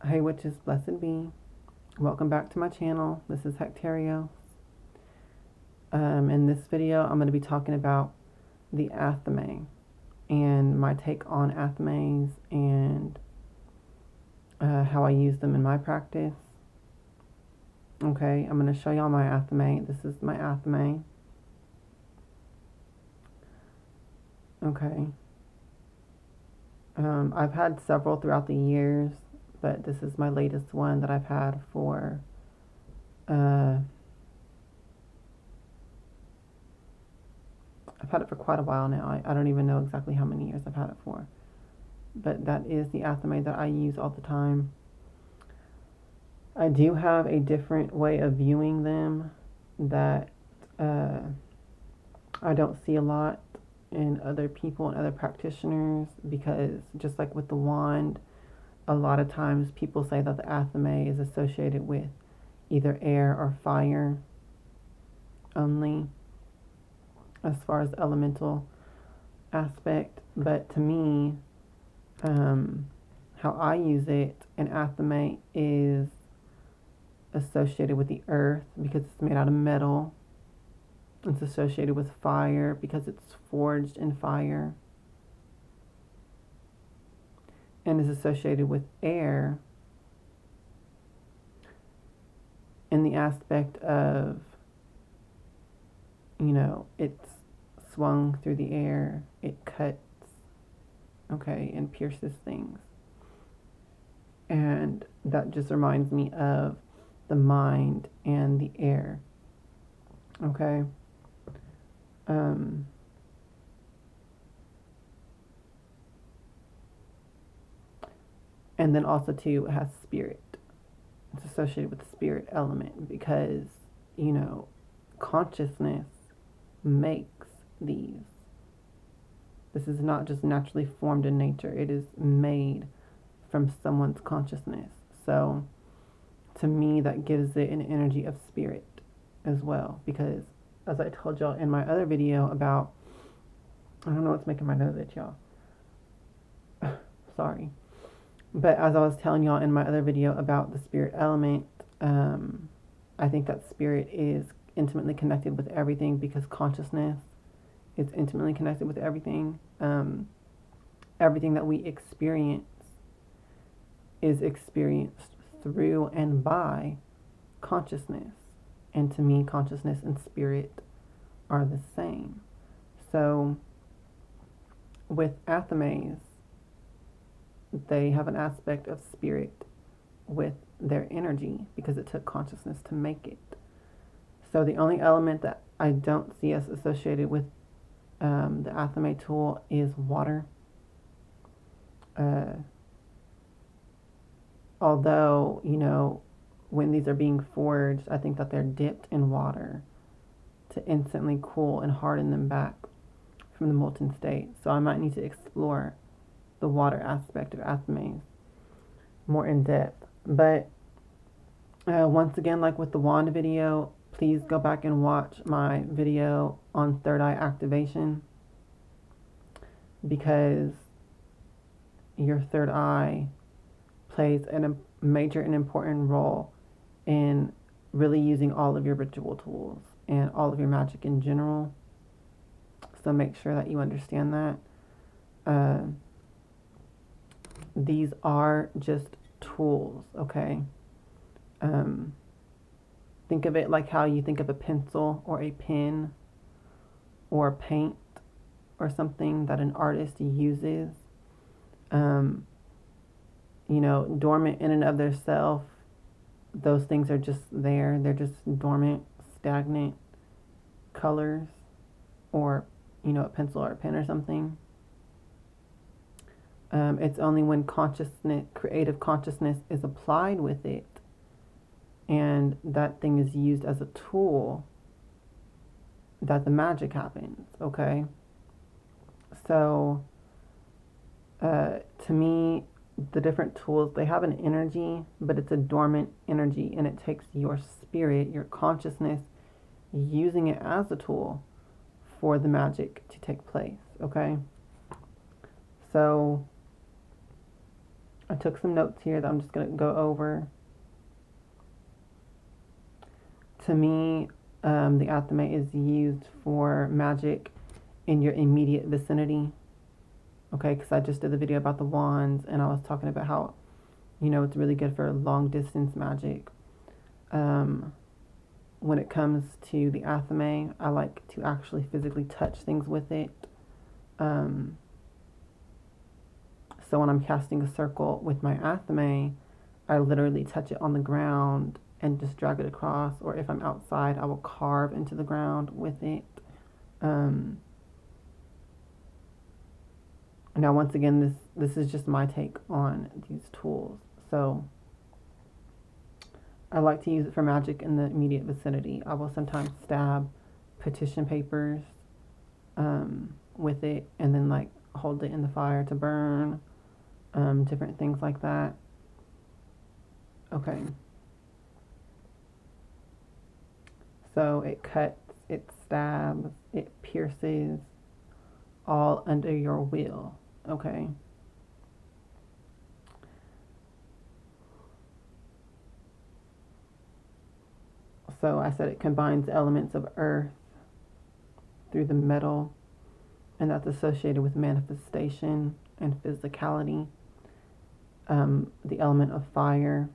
Hey witches, blessed be. Welcome back to my channel. This is Hectario. In this video, I'm going to be talking about the Athame and my take on Athames and how I use them in my practice. Okay, I'm going to show y'all my Athame. This is my Athame. Okay. I've had several throughout the years, but this is my latest one that I've had for I've had it for quite a while now. I don't even know exactly how many years I've had it for. But that is the Athame that I use all the time. I do have a different way of viewing them that I don't see a lot in other people and other practitioners, because just like with the wand, a lot of times people say that the Athame is associated with either air or fire only as far as the elemental aspect. But to me, how I use it in Athame is associated with the earth because it's made out of metal. It's associated with fire because it's forged in fire. And is associated with air in the aspect of, it's swung through the air, it cuts, okay, and pierces things. And that just reminds me of the mind and the air, okay? And then also too, it has spirit. It's associated with the spirit element because, consciousness makes these. This is not just naturally formed in nature. It is made from someone's consciousness. So to me, that gives it an energy of spirit as well, because as I told y'all in my other video about, I don't know what's making my nose itch, y'all. Sorry. But as I was telling y'all in my other video about the spirit element, I think that spirit is intimately connected with everything because consciousness is intimately connected with everything. Everything that we experience is experienced through and by consciousness. And to me, consciousness and spirit are the same. So with Athames, they have an aspect of spirit with their energy because it took consciousness to make it. So the only element that I don't see as associated with the Athame tool is water. Although, when these are being forged, I think that they're dipped in water to instantly cool and harden them back from the molten state. So I might need to explore the water aspect of Athames more in depth. But once again, like with the wand video, please go back and watch my video on third eye activation, because your third eye plays a major and important role in really using all of your ritual tools and all of your magic in general. So make sure that you understand that. These are just tools, okay? Think of it like how you think of a pencil or a pen or paint or something that an artist uses. Dormant in and of themselves, those things are just there. They're just dormant, stagnant colors, or, a pencil or a pen or something. It's only when creative consciousness is applied with it and that thing is used as a tool that the magic happens, okay? So, to me, the different tools, they have an energy, but it's a dormant energy, and it takes your spirit, your consciousness, using it as a tool for the magic to take place, okay? So I took some notes here that I'm just going to go over. To me, the Athame is used for magic in your immediate vicinity. Okay, because I just did the video about the wands, and I was talking about how, you know, it's really good for long distance magic. When it comes to the Athame, I like to actually physically touch things with it. So when I'm casting a circle with my Athame, I literally touch it on the ground and just drag it across. Or if I'm outside, I will carve into the ground with it. Now, once again, this is just my take on these tools. So I like to use it for magic in the immediate vicinity. I will sometimes stab petition papers with it, and then like hold it in the fire to burn, different things like that. Okay. So it cuts, it stabs, it pierces, all under your will. Okay. So I said it combines elements of earth through the metal, and that's associated with manifestation and physicality. The element of fire,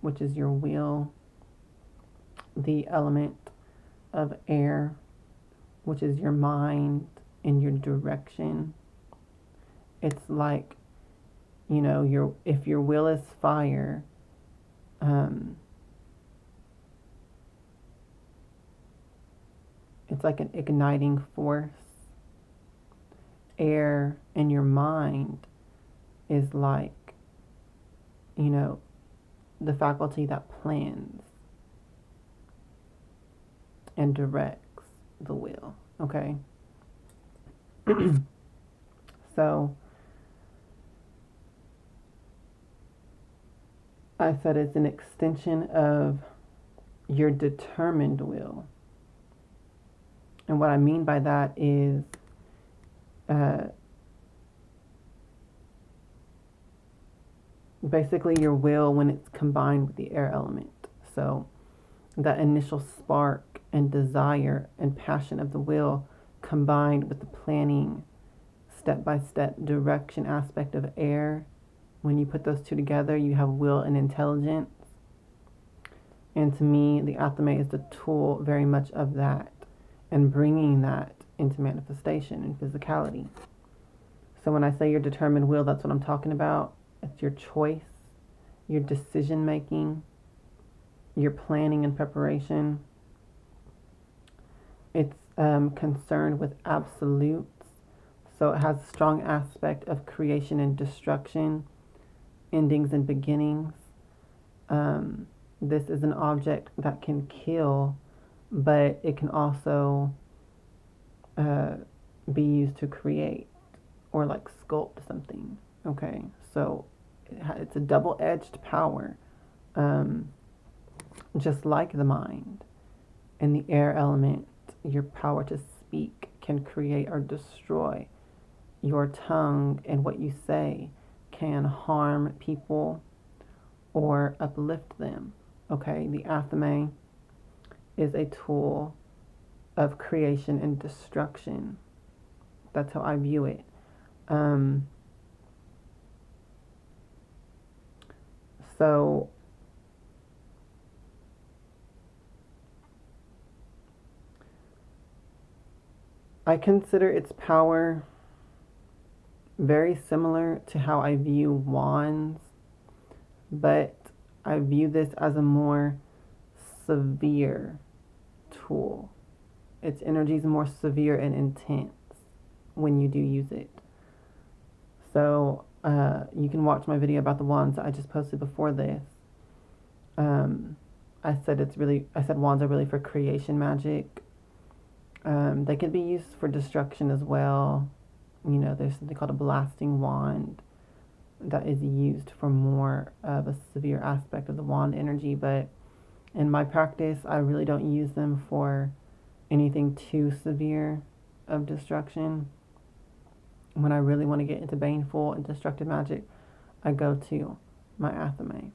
which is your will. The element of air, which is your mind and your direction. It's like, you know, if your will is fire, it's like an igniting force. Air in your mind is like, you know, the faculty that plans and directs the will. Okay. So I said it's an extension of your determined will. And what I mean by that is basically your will when it's combined with the air element. So that initial spark and desire and passion of the will combined with the planning, step-by-step direction aspect of air. When you put those two together, you have will and intelligence. And to me, the Athame is the tool very much of that, and bringing that into manifestation and physicality. So when I say your determined will, that's what I'm talking about. It's your choice, your decision making, your planning and preparation. It's concerned with absolutes. So it has a strong aspect of creation and destruction, endings and beginnings. This is an object that can kill, but it can also be used to create or like sculpt something. Okay, so it's a double-edged power, just like the mind. In the air element, your power to speak can create or destroy. Your tongue and what you say can harm people or uplift them. Okay, the Athame is a tool of creation and destruction. That's how I view it. So I consider its power very similar to how I view wands, but I view this as a more severe tool. Its energy is more severe and intense when you do use it. So you can watch my video about the wands that I just posted before this. I said wands are really for creation magic. They can be used for destruction as well. You know, there's something called a blasting wand that is used for more of a severe aspect of the wand energy, but in my practice, I really don't use them for anything too severe of destruction. When I really want to get into baneful and destructive magic, I go to my Athame.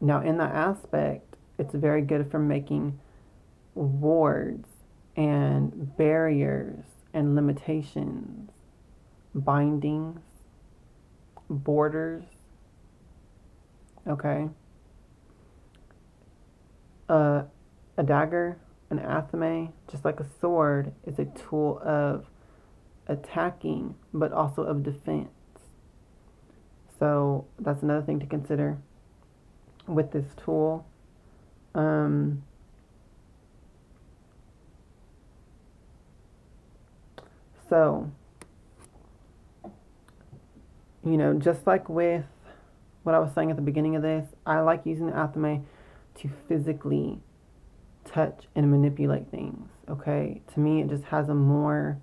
Now, in that aspect, it's very good for making wards and barriers and limitations, bindings, borders, okay? A dagger, an athame, just like a sword, is a tool of attacking, but also of defense. So that's another thing to consider with this tool. So, you know, just like with what I was saying at the beginning of this, I like using the Athame to physically touch and manipulate things, okay? To me, it just has a more,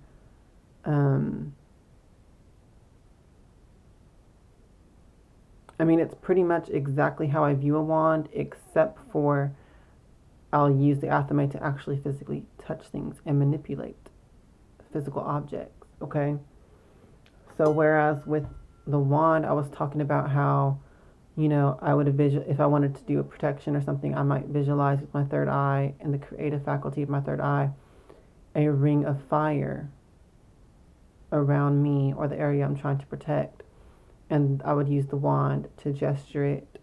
I mean, it's pretty much exactly how I view a wand, except for I'll use the Athame to actually physically touch things and manipulate physical objects, okay? So whereas with the wand, I was talking about how, you know, I would if I wanted to do a protection or something, I might visualize with my third eye and the creative faculty of my third eye a ring of fire around me or the area I'm trying to protect. And I would use the wand to gesture it.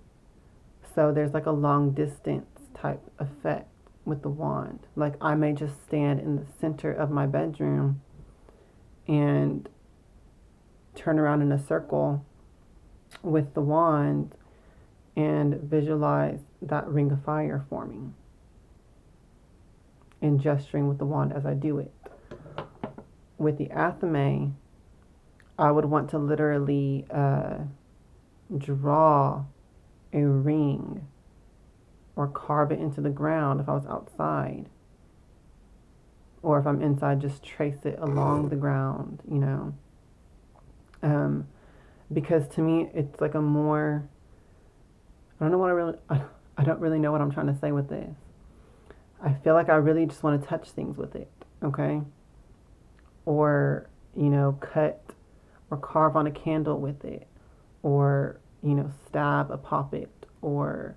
So there's like a long distance type effect with the wand. Like I may just stand in the center of my bedroom and turn around in a circle with the wand and visualize that ring of fire forming and gesturing with the wand as I do it. With the Athame, I would want to literally draw a ring or carve it into the ground if I was outside. Or if I'm inside, just trace it along the ground, you know. Because to me, it's like a more, I don't know what I don't really know what I'm trying to say with this. I feel like I really just want to touch things with it, okay? Or, you know, cut or carve on a candle with it, or, you know, stab a poppet, or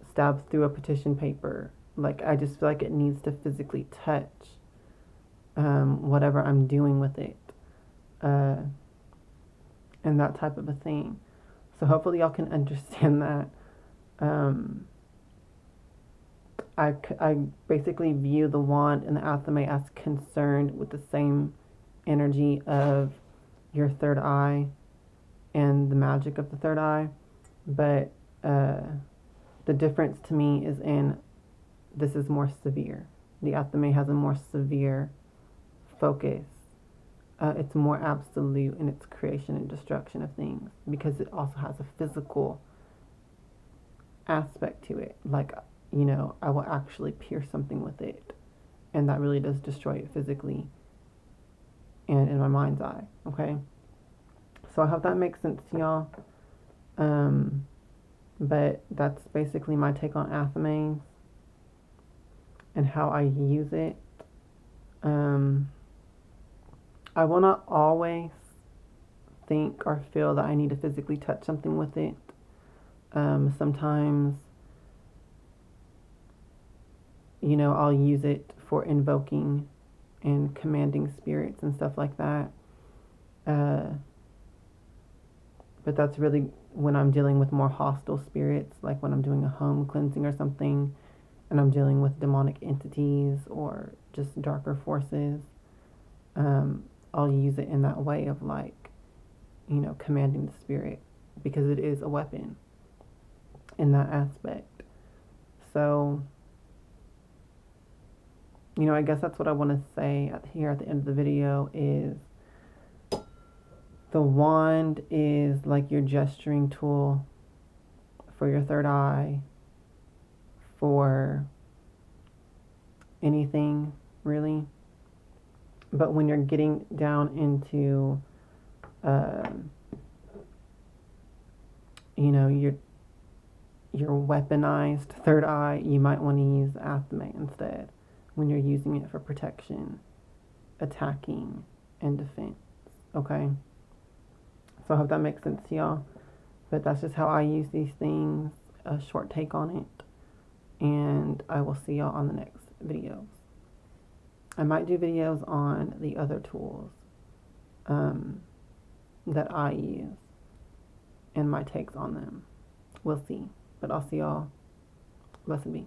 stab through a petition paper. Like, I just feel like it needs to physically touch whatever I'm doing with it, and that type of a thing. So hopefully y'all can understand that. I basically view the wand and the Athame as concerned with the same energy of your third eye and the magic of the third eye, but the difference to me is in this is more severe. The Athame has a more severe focus. It's more absolute in its creation and destruction of things because it also has a physical aspect to it. Like, you know, I will actually pierce something with it, and that really does destroy it physically and in my mind's eye, okay? So I hope that makes sense to y'all. But that's basically my take on Athame and how I use it. I will not always think or feel that I need to physically touch something with it. Sometimes, you know, I'll use it for invoking and commanding spirits and stuff like that. But that's really when I'm dealing with more hostile spirits, like when I'm doing a home cleansing or something, and I'm dealing with demonic entities or just darker forces. I'll use it in that way of, like, you know, commanding the spirit, because it is a weapon in that aspect. So, you know, I guess that's what I want to say here at the end of the video is the wand is like your gesturing tool for your third eye, for anything really. But when you're getting down into, you know, your weaponized third eye, you might want to use Athame instead when you're using it for protection, attacking, and defense, okay? So I hope that makes sense to y'all. But that's just how I use these things, a short take on it. And I will see y'all on the next videos. I might do videos on the other tools that I use and my takes on them. We'll see. But I'll see y'all. Blessed be.